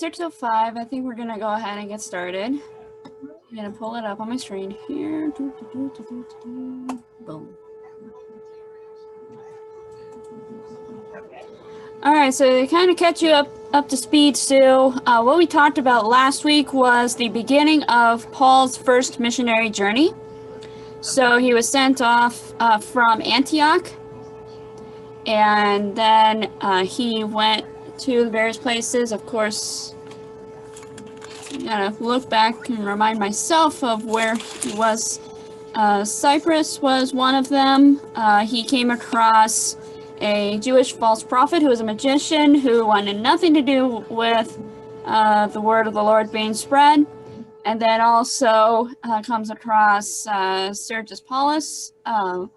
6:05. I think we're going to go ahead and get started. I'm going to pull it up on my screen here. Boom. All right, so to kind of catch you up to speed, Sue, what we talked about last week was the beginning of Paul's first missionary journey. So he was sent off from Antioch, and then he went to various places. Of course, I gotta look back and remind myself of where he was. Cyprus was one of them. He came across a Jewish false prophet who was a magician who wanted nothing to do with the word of the Lord being spread. And then also comes across Sergius Paulus, the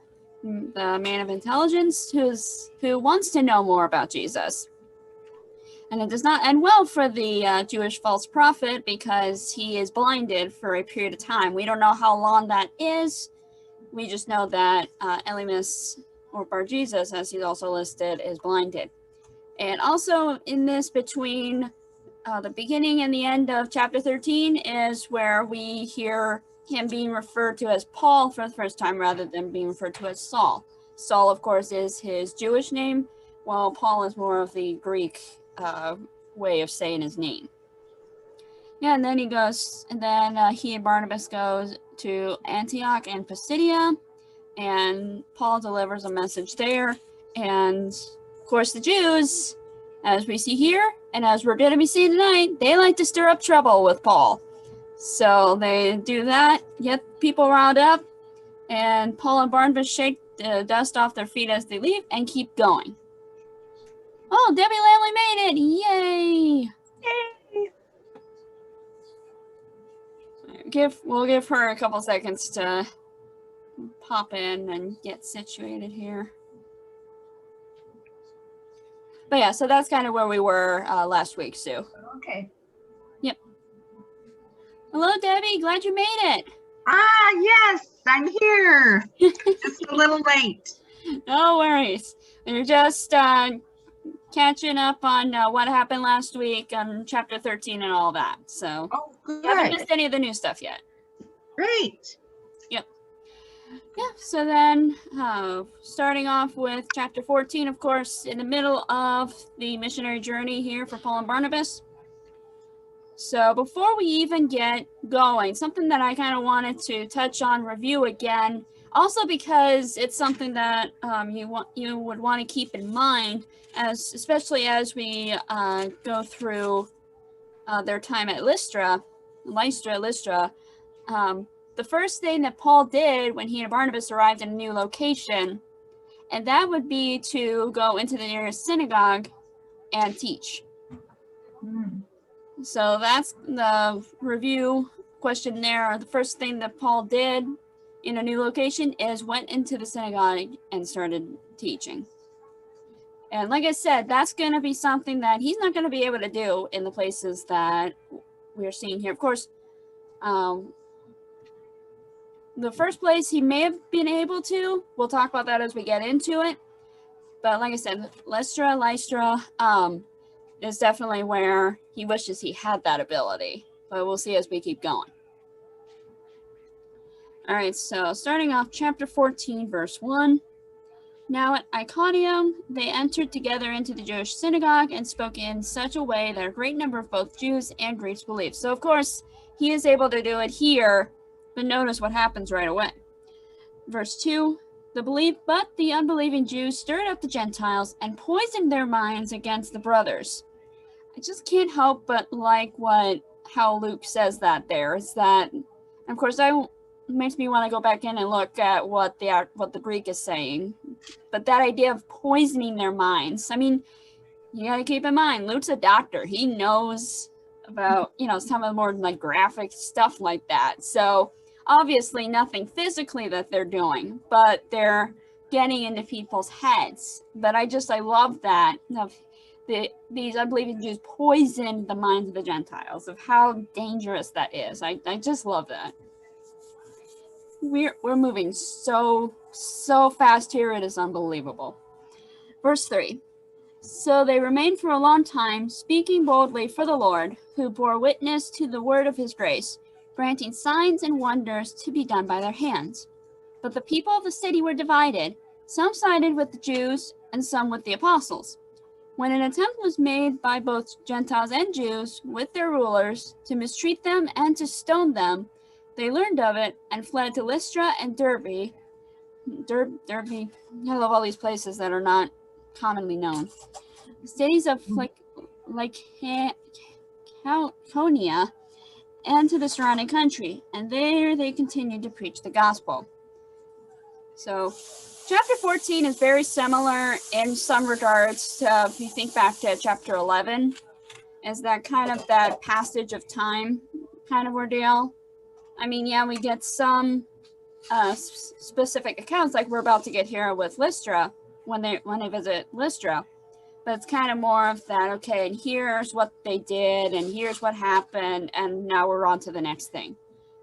man of intelligence, who wants to know more about Jesus. And it does not end well for the Jewish false prophet because he is blinded for a period of time. We don't know how long that is. We just know that Elymas, or Bar Jesus, as he's also listed, is blinded. And also in this, between the beginning and the end of chapter 13 is where we hear him being referred to as Paul for the first time rather than being referred to as Saul. Saul, of course, is his Jewish name, while Paul is more of the Greek way of saying his name. Yeah, and then he goes, and then he and Barnabas goes to Antioch and Pisidia, and Paul delivers a message there. And of course, the Jews, as we see here, and as we're going to be seeing tonight, they like to stir up trouble with Paul. So they do that, get people riled up, and Paul and Barnabas shake the dust off their feet as they leave and keep going. Oh, Debbie Lamley made it! Yay! Yay! We'll give her a couple seconds to pop in and get situated here. But yeah, so that's kind of where we were last week, Sue. Okay. Yep. Hello, Debbie. Glad you made it. Yes, I'm here. Just a little late. No worries. You're just catching up on what happened last week on chapter 13 and all that. So good. You haven't missed any of the new stuff yet. Great. Yep. Yeah, so then starting off with chapter 14, of course, in the middle of the missionary journey here for Paul and Barnabas. So before we even get going, something that I kind of wanted to touch on, review again, also because it's something that you would want to keep in mind, especially as we go through their time at Lystra. The first thing that Paul did when he and Barnabas arrived in a new location, and that would be to go into the nearest synagogue and teach. So that's the review question there. The first thing that Paul did in a new location is went into the synagogue and started teaching. And like I said, that's going to be something that he's not going to be able to do in the places that we're seeing here. Of course, the first place he may have been able to, we'll talk about that as we get into it. But like I said, Lystra is definitely where he wishes he had that ability. But we'll see as we keep going. All right, so starting off chapter 14, verse 1. Now at Iconium, they entered together into the Jewish synagogue and spoke in such a way that a great number of both Jews and Greeks believed. So of course, he is able to do it here, but notice what happens right away. Verse 2, but the unbelieving Jews stirred up the Gentiles and poisoned their minds against the brothers. I just can't help but like how Luke says that there. Is that, of course, it makes me want to go back in and look at what the Greek is saying. But that idea of poisoning their minds, I mean, you got to keep in mind, Luke's a doctor. He knows about, some of the more like graphic stuff like that. So obviously nothing physically that they're doing, but they're getting into people's heads. But I love that. These unbelieving Jews poisoned the minds of the Gentiles, of how dangerous that is. I just love that. We're moving so fast here, it is unbelievable. Verse 3. So they remained for a long time, speaking boldly for the Lord, who bore witness to the word of his grace, granting signs and wonders to be done by their hands. But the people of the city were divided. Some sided with the Jews, and some with the apostles. When an attempt was made by both Gentiles and Jews, with their rulers, to mistreat them and to stone them, they learned of it and fled to Lystra and Derbe. Derbe, I love all these places that are not commonly known. Cities of Lycaonia and to the surrounding country, and there they continued to preach the gospel. So, chapter 14 is very similar in some regards to, if you think back to chapter 11, is that kind of that passage of time kind of ordeal. I mean, yeah, we get some specific accounts like we're about to get here with Lystra when they visit Lystra, but it's kind of more of that, okay, and here's what they did and here's what happened and now we're on to the next thing.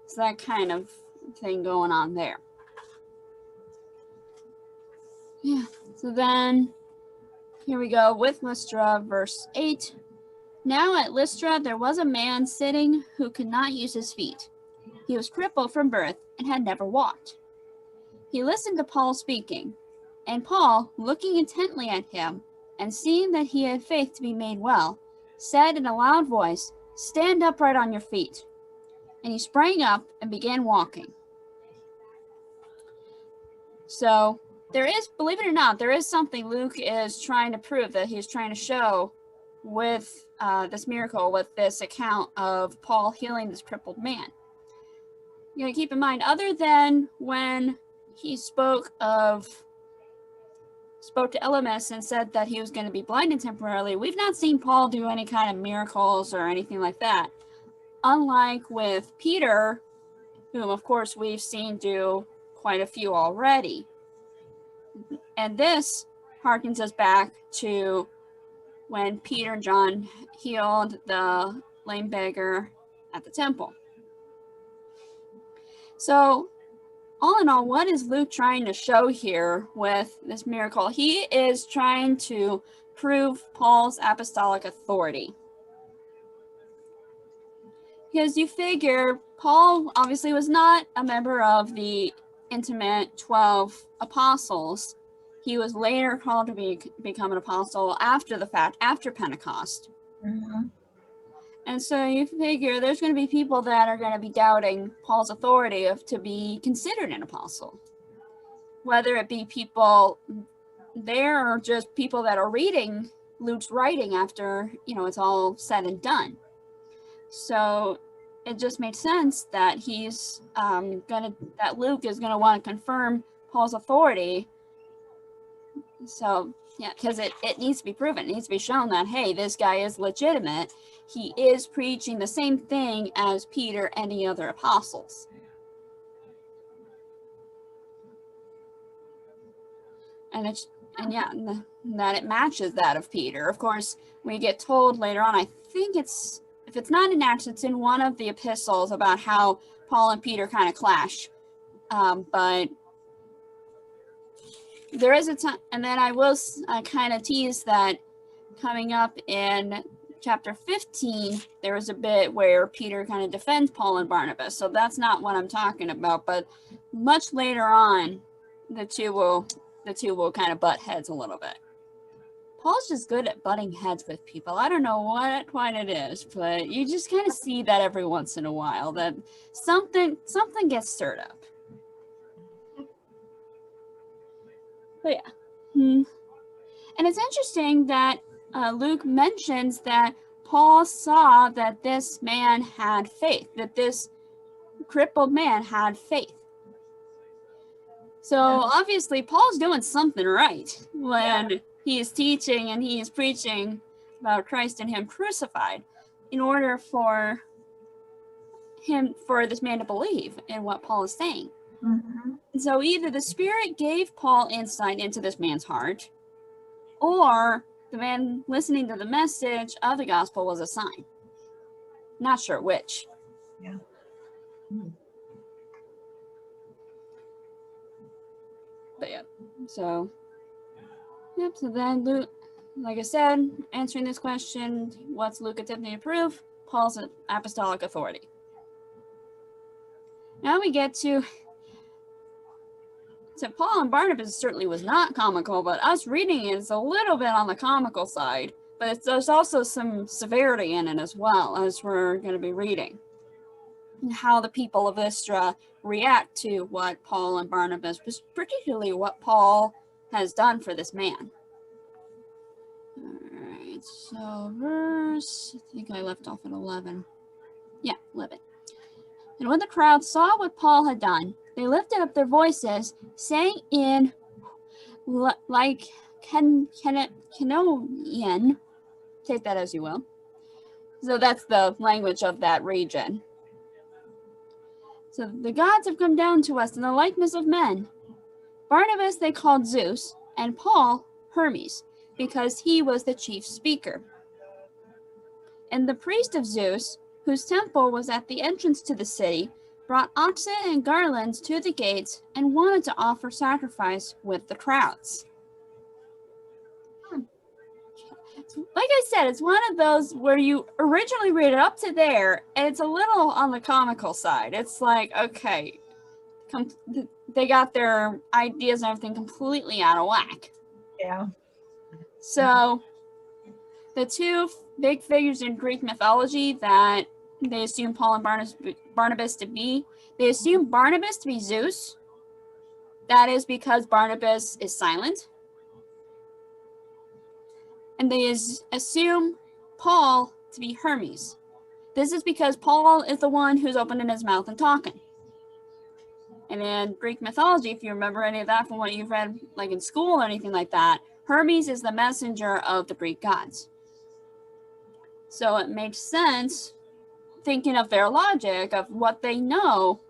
So that kind of thing going on there. Yeah, so then here we go with Lystra, verse 8. Now at Lystra there was a man sitting who could not use his feet. He was crippled from birth and had never walked. He listened to Paul speaking, and Paul, looking intently at him, and seeing that he had faith to be made well, said in a loud voice, "Stand upright on your feet." And he sprang up and began walking. So there is, believe it or not, there is something Luke is trying to prove, that he's trying to show with this miracle, with this account of Paul healing this crippled man. You gotta keep in mind, other than when he spoke to Elymas and said that he was going to be blinded temporarily, we've not seen Paul do any kind of miracles or anything like that. Unlike with Peter, whom of course we've seen do quite a few already. And this harkens us back to when Peter and John healed the lame beggar at the temple. So all in all, what is Luke trying to show here with this miracle? He is trying to prove Paul's apostolic authority. Because you figure Paul obviously was not a member of the intimate 12 apostles. He was later called to become an apostle after the fact, after Pentecost. Mm-hmm. And so you figure there's going to be people that are going to be doubting Paul's authority to be considered an apostle. Whether it be people there or just people that are reading Luke's writing after, it's all said and done. So it just made sense that that Luke is gonna want to confirm Paul's authority. So yeah, because it needs to be proven. It needs to be shown that, hey, this guy is legitimate. He is preaching the same thing as Peter and the other apostles. And that it matches that of Peter. Of course, we get told later on, I think if it's not in Acts, it's in one of the epistles about how Paul and Peter kind of clash. But there is a time, and then I will kind of tease that coming up in chapter 15, there was a bit where Peter kind of defends Paul and Barnabas. So that's not what I'm talking about, but much later on, the two will kind of butt heads a little bit. Paul's just good at butting heads with people. I don't know what quite it is, but you just kind of see that every once in a while, that something gets stirred up. But yeah. And it's interesting that Luke mentions that Paul saw that this man had faith, that this crippled man had faith. So obviously Paul's doing something right when he is teaching and he is preaching about Christ and him crucified, in order for this man to believe in what Paul is saying. Mm-hmm. And so either the Spirit gave Paul insight into this man's heart, or the man listening to the message of the gospel was a sign. Not sure which. Yeah. Mm-hmm. But yeah, so then Luke, like I said, answering this question, what's Luke attempting to prove? Paul's apostolic authority. Now we get to Paul and Barnabas certainly was not comical, but us reading it is a little bit on the comical side. But there's also some severity in it as well, as we're going to be reading. And how the people of Lystra react to what Paul and Barnabas, particularly what Paul has done for this man. Alright, so verse, I think I left off at 11. Yeah, 11. And when the crowd saw what Paul had done, they lifted up their voices, saying in like Canonian, take that as you will. So that's the language of that region. So the gods have come down to us in the likeness of men. Barnabas they called Zeus, and Paul Hermes, because he was the chief speaker. And the priest of Zeus, whose temple was at the entrance to the city, brought oxen and garlands to the gates and wanted to offer sacrifice with the crowds. Like I said, it's one of those where you originally read it up to there, and it's a little on the comical side. It's like, okay, they got their ideas and everything completely out of whack. Yeah. So, the two big figures in Greek mythology that they assume Paul and Barnabas to be, they assume Barnabas to be Zeus. That is because Barnabas is silent. And they assume Paul to be Hermes. This is because Paul is the one who's opening his mouth and talking. And in Greek mythology, if you remember any of that from what you've read like in school or anything like that, Hermes is the messenger of the Greek gods. So it makes sense, thinking of their logic of what they know,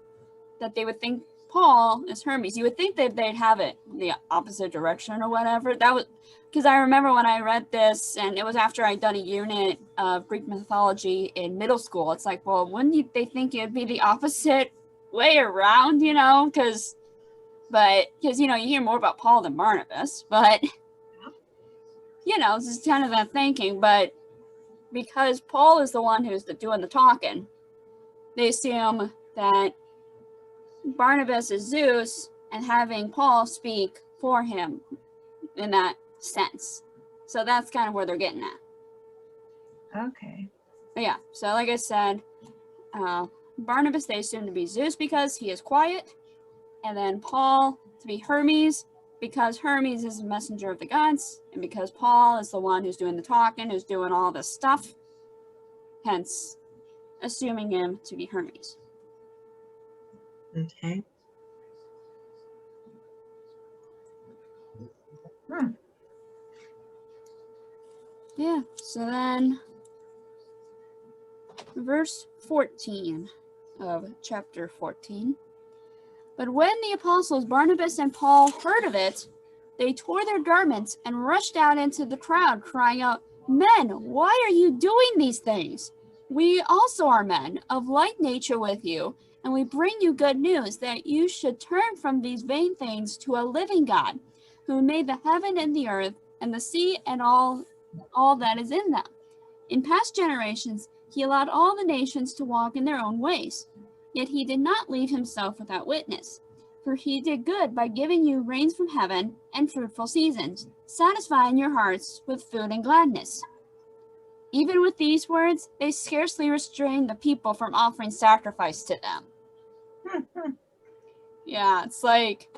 that they would think Paul is Hermes. You would think that they'd have it the opposite direction or whatever. That was because I remember when I read this, and it was after I'd done a unit of Greek mythology in middle school. It's like, well, wouldn't they think it'd be the opposite way around, you know? Because you know, you hear more about Paul than Barnabas, but you know, this is kind of that thinking. But because Paul is the one who's doing the talking, they assume that Barnabas is Zeus and having Paul speak for him in that sense. So that's kind of where they're getting at. Okay. But yeah, so like I said, Barnabas they assume to be Zeus because he is quiet, and then Paul to be Hermes because Hermes is the messenger of the gods, and because Paul is the one who's doing the talking, who's doing all this stuff, hence assuming him to be Hermes. Okay. Yeah, so then verse 14 of chapter 14. But when the apostles Barnabas and Paul heard of it, they tore their garments and rushed out into the crowd, crying out, "Men, why are you doing these things? We also are men of like nature with you, and we bring you good news that you should turn from these vain things to a living God, who made the heaven and the earth and the sea and all that is in them. In past generations, he allowed all the nations to walk in their own ways. Yet he did not leave himself without witness. For he did good by giving you rains from heaven and fruitful seasons, satisfying your hearts with food and gladness." Even with these words, they scarcely restrained the people from offering sacrifice to them. Yeah, it's like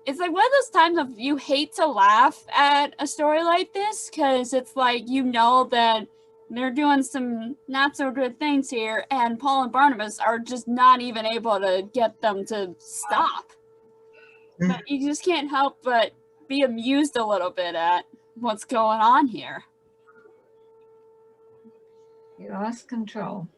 one of those times of you hate to laugh at a story like this, because it's like, you know that they're doing some not so good things here, and Paul and Barnabas are just not even able to get them to stop. But you just can't help but be amused a little bit at what's going on here. You lost control.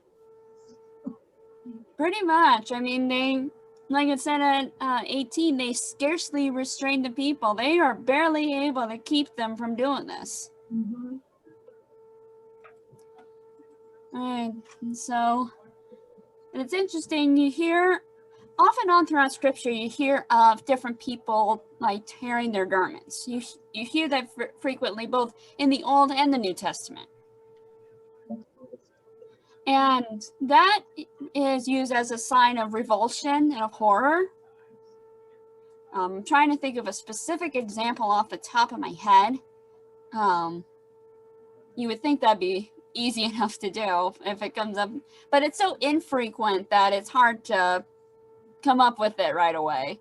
Pretty much. I mean, they, like it said at 18, they scarcely restrain the people. They are barely able to keep them from doing this. Mm-hmm. Alright, and so, and it's interesting, you hear often on throughout Scripture, you hear of different people like tearing their garments. You hear that frequently, both in the Old and the New Testament. And that is used as a sign of revulsion and of horror. I'm trying to think of a specific example off the top of my head. You would think that'd be easy enough to do if it comes up, but it's so infrequent that it's hard to come up with it right away.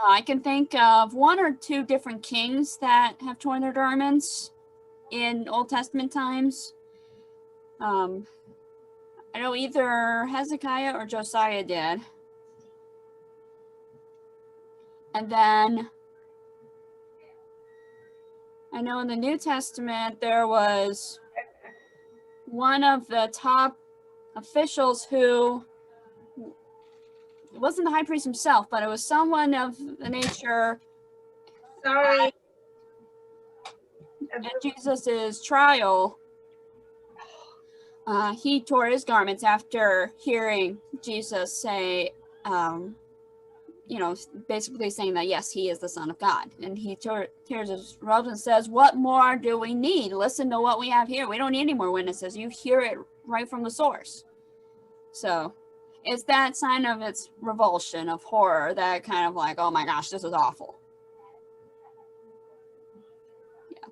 I can think of one or two different kings that have torn their garments in Old Testament times. I know either Hezekiah or Josiah did. And then I know in the New Testament there was one of the top officials who, it wasn't the high priest himself, but it was someone of the nature Sorry. at Jesus's trial. He tore his garments after hearing Jesus say, basically saying that, yes, he is the Son of God. And he tears his robes and says, what more do we need? Listen to what we have here. We don't need any more witnesses. You hear it right from the source. So it's that sign of its revulsion, of horror, that kind of like, oh my gosh, this is awful. Yeah.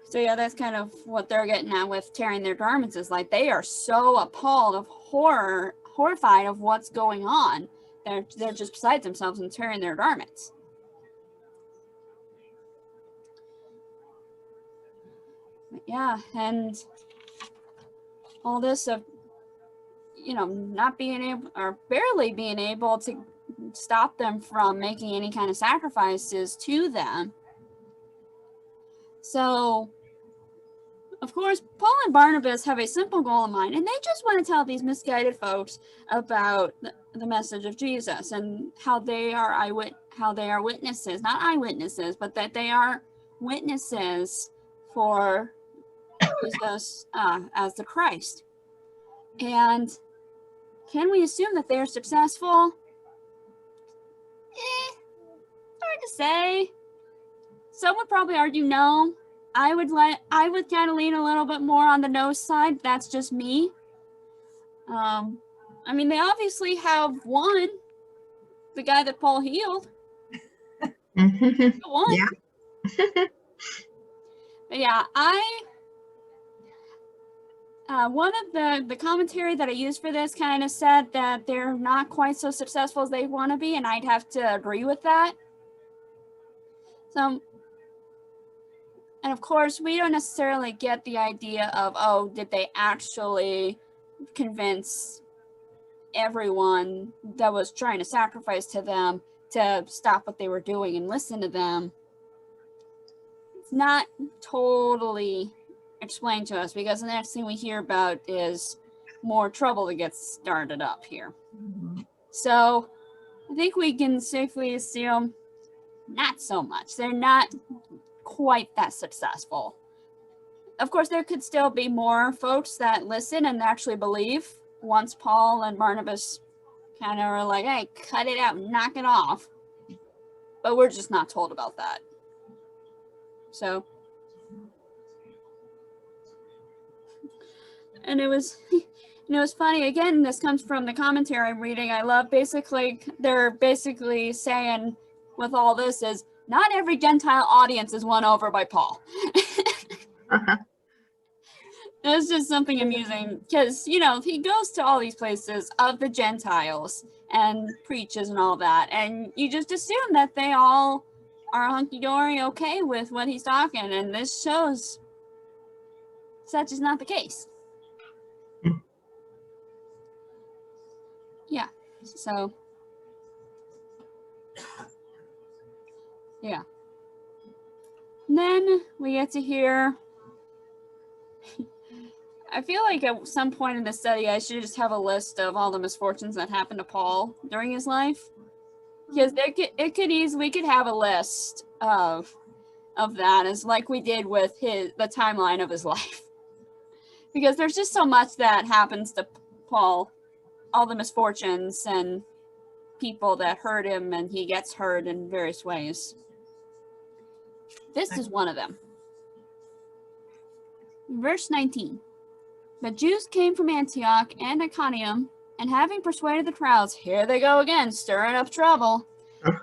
So yeah, that's kind of what they're getting at with tearing their garments, is like they are so appalled of horrified of what's going on. They're just beside themselves and tearing their garments. But yeah, and all this of, not being able, or barely being able to stop them from making any kind of sacrifices to them. So, of course, Paul and Barnabas have a simple goal in mind, and they just want to tell these misguided folks about the message of Jesus and how they are witnesses, not eyewitnesses, but that they are witnesses for Jesus as the Christ. And can we assume that they're successful? Hard to say. Some would probably argue no. I would kind of lean a little bit more on the no side. That's just me. They obviously have one. The guy that Paul healed. One. Yeah. But yeah, one of the commentary that I used for this kind of said that they're not quite so successful as they want to be, and I'd have to agree with that. So, and of course, we don't necessarily get the idea of, oh, did they actually convince everyone that was trying to sacrifice to them to stop what they were doing and listen to them. It's not totally explained to us, because the next thing we hear about is more trouble that gets started up here. So I think we can safely assume not so much. They're not quite that successful. Of course, there could still be more folks that listen and actually believe once Paul and Barnabas kind of are like, hey, cut it out, knock it off. But we're just not told about that. So, and it was funny. Again, this comes from the commentary I'm reading. I love they're basically saying with all this is not every Gentile audience is won over by Paul. That's just something amusing, because, he goes to all these places of the Gentiles and preaches and all that, and you just assume that they all are hunky-dory okay with what he's talking, and this shows such is not the case. Yeah, so, yeah. And then we get to hear, I feel like at some point in the study, I should just have a list of all the misfortunes that happened to Paul during his life, because we could have a list of that, as like we did with the timeline of his life, because there's just so much that happens to Paul all the misfortunes and people that hurt him, and he gets hurt in various ways. This is one of them. Verse 19. The Jews came from Antioch and Iconium, and having persuaded the crowds, here they go again, stirring up trouble,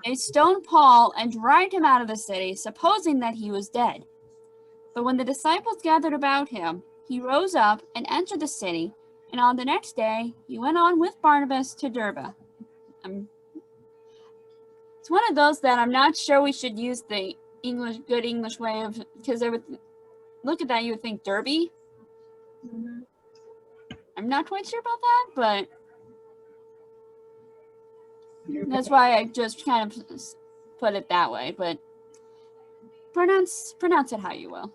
they stoned Paul and dragged him out of the city, supposing that he was dead. But when the disciples gathered about him, he rose up and entered the city, and on the next day he went on with Barnabas to Derbe. It's one of those that I'm not sure we should use the good English way of, because I would look at that, you would think Derby. Mm-hmm. I'm not quite sure about that, but that's why I just kind of put it that way. But pronounce it how you will.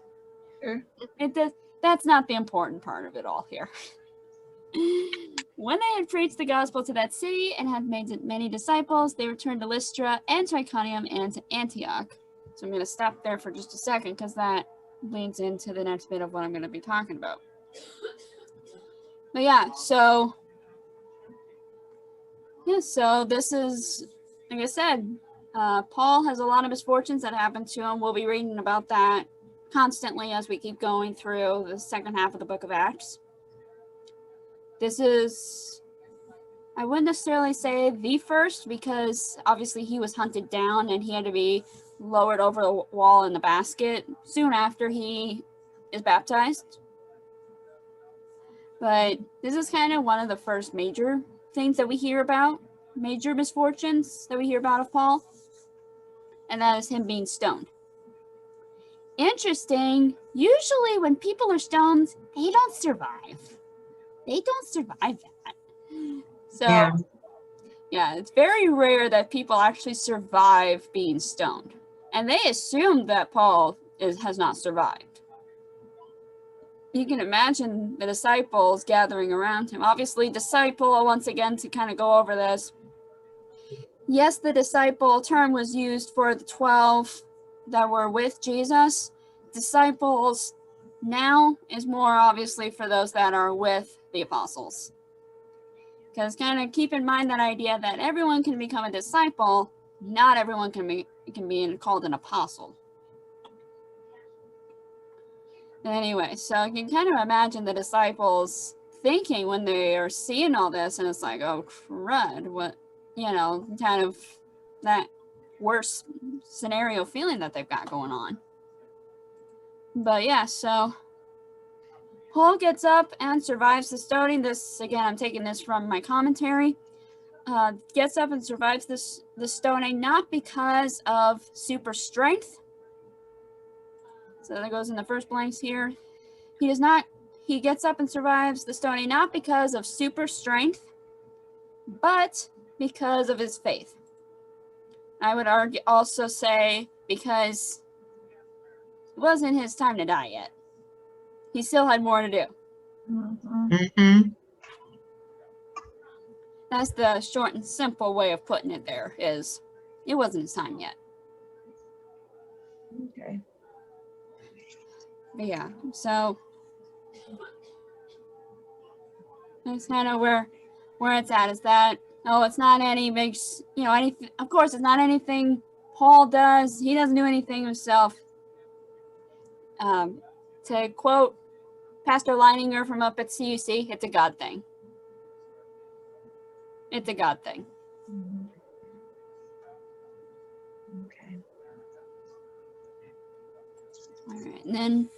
Sure. That's not the important part of it all here. When they had preached the gospel to that city and had made many disciples, they returned to Lystra and to Iconium and to Antioch. So I'm going to stop there for just a second because that leads into the next bit of what I'm going to be talking about. But yeah, so this is, like I said, Paul has a lot of misfortunes that happen to him. We'll be reading about that constantly as we keep going through the second half of the book of Acts. This is, I wouldn't necessarily say the first, because obviously he was hunted down and he had to be lowered over the wall in the basket soon after he is baptized. But this is kind of one of the first major things that we hear about, major misfortunes that we hear about of Paul, and that is him being stoned. Interesting, usually when people are stoned, they don't survive. They don't survive that. So, yeah, it's very rare that people actually survive being stoned. And they assume that Paul has not survived. You can imagine the disciples gathering around him. Obviously, disciple, once again, to kind of go over this. Yes, the disciple term was used for the 12 that were with Jesus. Disciples now is more obviously for those that are with the apostles. Because kind of keep in mind that idea that everyone can become a disciple, not everyone can be called an apostle. Anyway, so you can kind of imagine the disciples thinking when they are seeing all this, and it's like, oh crud, what, kind of that worst scenario feeling that they've got going on. But yeah, so Paul gets up and survives the stoning. This, again, I'm taking this from my commentary. Gets up and survives the stoning, not because of super strength. So that goes in the first blanks here. He gets up and survives the stoning not because of super strength, but because of his faith. I would also say because it wasn't his time to die yet. He still had more to do. Mm-hmm. That's the short and simple way of putting it there, is it wasn't his time yet. Okay. But yeah, so that's kind of where it's at, is that, it's not any big, anything, of course, it's not anything Paul does. He doesn't do anything himself. To quote Pastor Leininger from up at CUC, it's a God thing. It's a God thing. Mm-hmm. Okay. All right, and then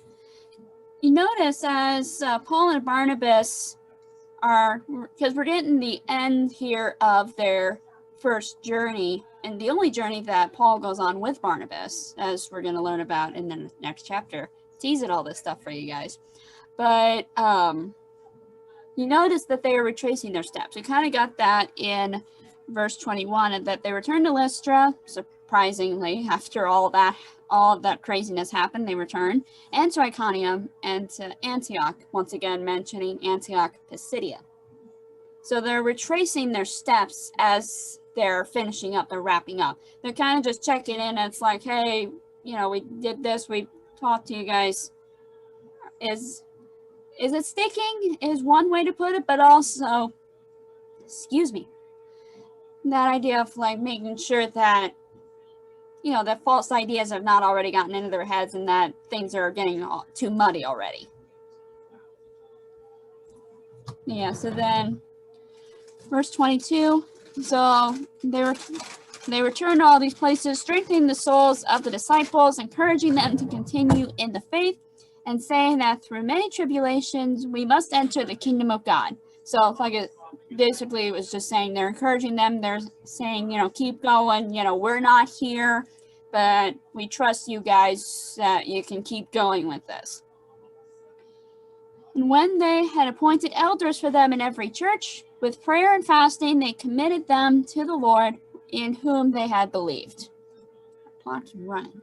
you notice as Paul and Barnabas are, because we're getting the end here of their first journey, and the only journey that Paul goes on with Barnabas, as we're going to learn about in the next chapter. Teasing all this stuff for you guys. But you notice that they are retracing their steps. We kind of got that in verse 21, and that they returned to Lystra, surprisingly, after all of that craziness happened, they returned, and to Iconium and to Antioch, once again mentioning Antioch Pisidia. So they're retracing their steps as they're finishing up, they're wrapping up. They're kind of just checking in, and it's like, hey, we did this, we talked to you guys. Is it sticking is one way to put it, but also excuse me, that idea of like making sure that, you know, that false ideas have not already gotten into their heads and that things are getting too muddy already. Yeah, so then verse 22, so they returned to all these places, strengthening the souls of the disciples, encouraging them to continue in the faith, and saying that through many tribulations we must enter the kingdom of God. So like basically it was just saying they're encouraging them, they're saying, you know, keep going, you know, we're not here, but we trust you guys that you can keep going with this. And when they had appointed elders for them in every church, with prayer and fasting, they committed them to the Lord in whom they had believed. Clock's running.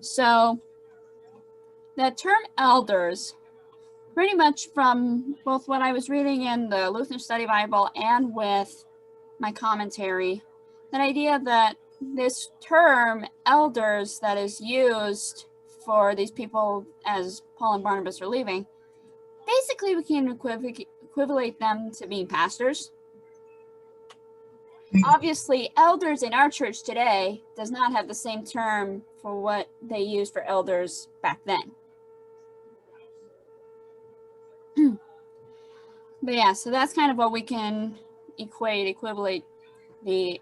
So, the term elders, pretty much from both what I was reading in the Lutheran Study Bible and with my commentary, that idea that this term elders that is used for these people as Paul and Barnabas are leaving, basically we can equivalent them to being pastors. Obviously, elders in our church today does not have the same term for what they used for elders back then. But yeah, so that's kind of what we can equivalent the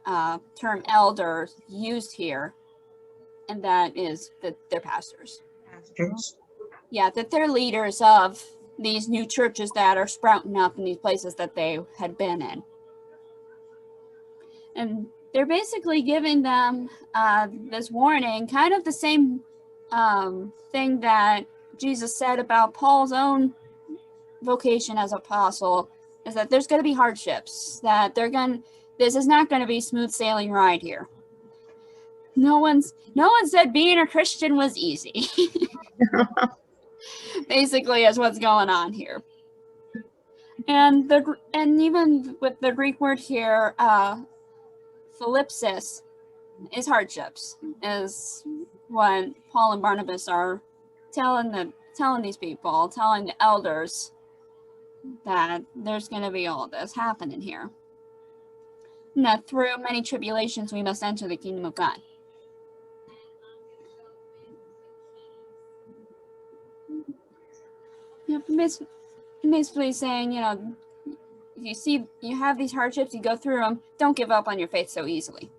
term elder used here, and that is that they're pastors. Pastors. Yeah, that they're leaders of these new churches that are sprouting up in these places that they had been in. And they're basically giving them this warning, kind of the same thing that Jesus said about Paul's own vocation as apostle, is that there's going to be hardships, that this is not going to be smooth sailing ride here. No one said being a Christian was easy. Basically is what's going on here. And even with the Greek word here, thlipsis, is hardships, is what Paul and Barnabas are telling these people, telling the elders, that there's going to be all this happening here. And that through many tribulations we must enter the kingdom of God. Yep, basically saying, you know, you have these hardships, you go through them, don't give up on your faith so easily.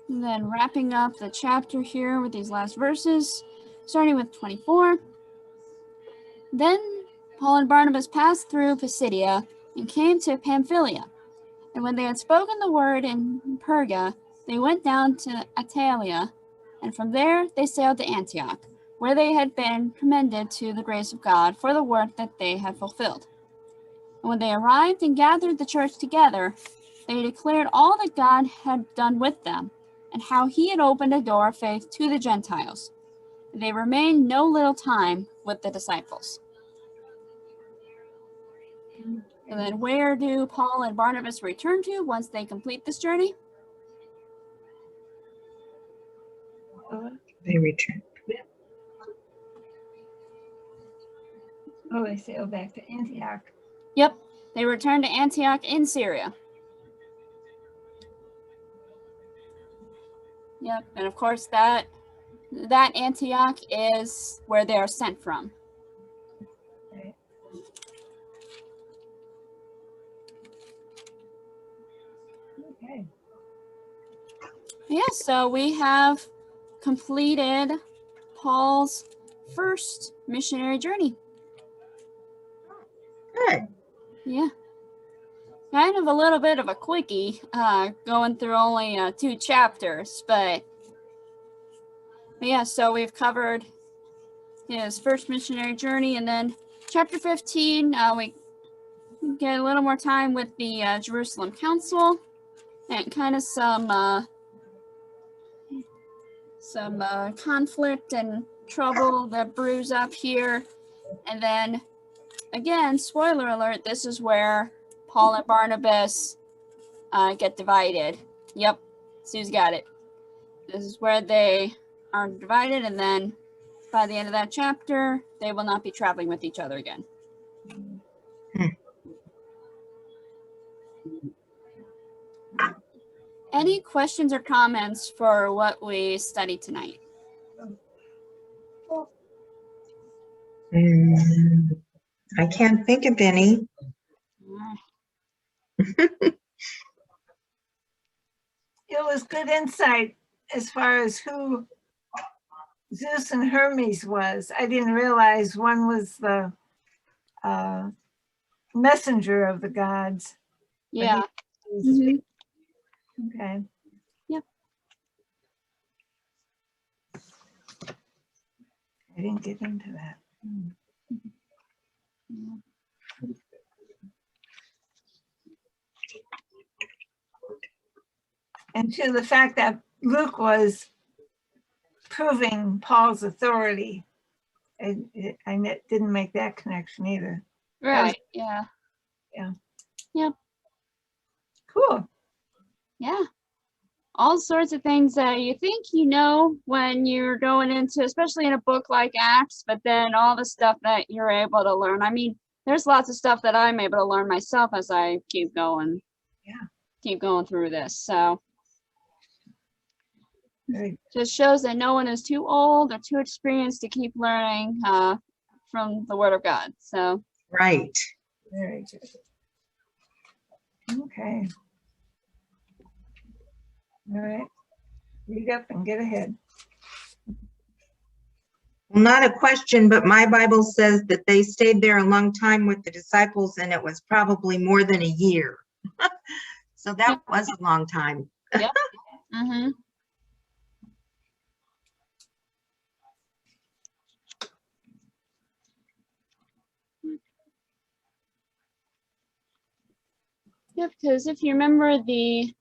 And then wrapping up the chapter here with these last verses, starting with 24. Then Paul and Barnabas passed through Pisidia and came to Pamphylia. And when they had spoken the word in Perga, they went down to Attalia, and from there they sailed to Antioch, where they had been commended to the grace of God for the work that they had fulfilled. And when they arrived and gathered the church together, they declared all that God had done with them, and how he had opened a door of faith to the Gentiles. They remained no little time with the disciples. And then where do Paul and Barnabas return to once they complete this journey? They return. Oh, they sailed back to Antioch. Yep, they return to Antioch in Syria. Yep, and of course that Antioch is where they are sent from. Right. Okay. Yeah, so we have completed Paul's first missionary journey. Good. Yeah. Kind of a little bit of a quickie, going through only 2 chapters, but yeah, so we've covered his first missionary journey, and then chapter 15, we get a little more time with the Jerusalem Council, and kind of some conflict and trouble that brews up here. And then, again, spoiler alert, this is where Paul and Barnabas get divided. Yep, Sue's got it. this is where they are divided, and then by the end of that chapter, they will not be traveling with each other again. Any questions or comments for what we studied tonight? I can't think of any. It was good insight as far as who Zeus and Hermes was. I didn't realize one was the messenger of the gods. Yeah. Mhm. Okay. Yep. I didn't get into that. And to the fact that Luke was proving Paul's authority, I didn't make that connection either. Right. Yeah. Yeah. Yep. Cool. Yeah. All sorts of things that you think you know when you're going into, especially in a book like Acts, but then all the stuff that you're able to learn. I mean, there's lots of stuff that I'm able to learn myself as I keep going. Yeah. Keep going through this. So Very, just shows that no one is too old or too experienced to keep learning from the Word of God. So Right. very good. Okay. All right. Read up and get ahead. Well, not a question, but my Bible says that they stayed there a long time with the disciples, and it was probably more than a year. So that was a long time. Yep. Mm-hmm. Yep, because if you remember the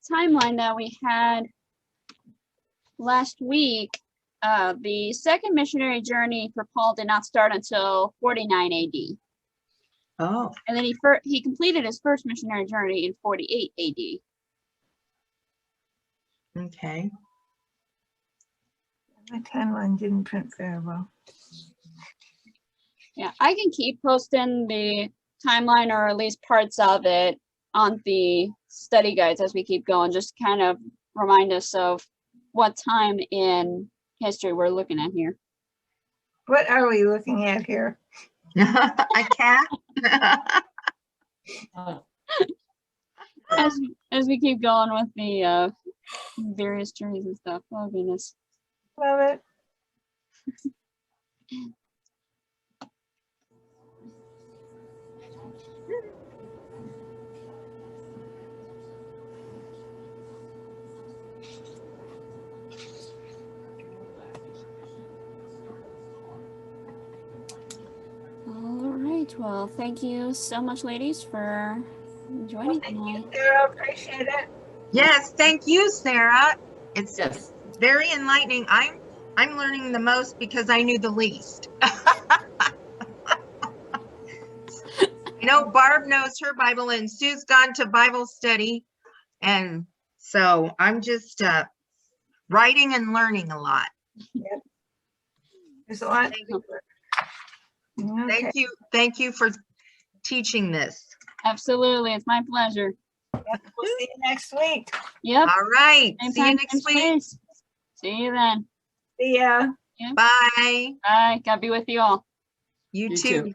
timeline that we had last week, the second missionary journey for Paul did not start until 49 AD. Oh, And then he completed his first missionary journey in 48 AD. okay. My timeline didn't print very well. Yeah, I can keep posting the timeline or at least parts of it on the study guides as we keep going, just kind of remind us of what time in history we're looking at here. What are we looking at here? A cat? As we keep going with the various journeys and stuff. Oh goodness. Love it. All right. Well, thank you so much, ladies, for joining Thank you, tonight. Sarah. Appreciate it. Yes, thank you, Sarah. It's Yes. very enlightening. I'm learning the most because I knew the least. You know, Barb knows her Bible, and Sue's gone to Bible study, and so I'm just writing and learning a lot. There's a lot. Okay. Thank you for teaching this. Absolutely. It's my pleasure. We'll see you next week. Yep. All right. Same See you time, next same week. place. See you then. See ya. Bye. Bye. God be with you all. You You too. too.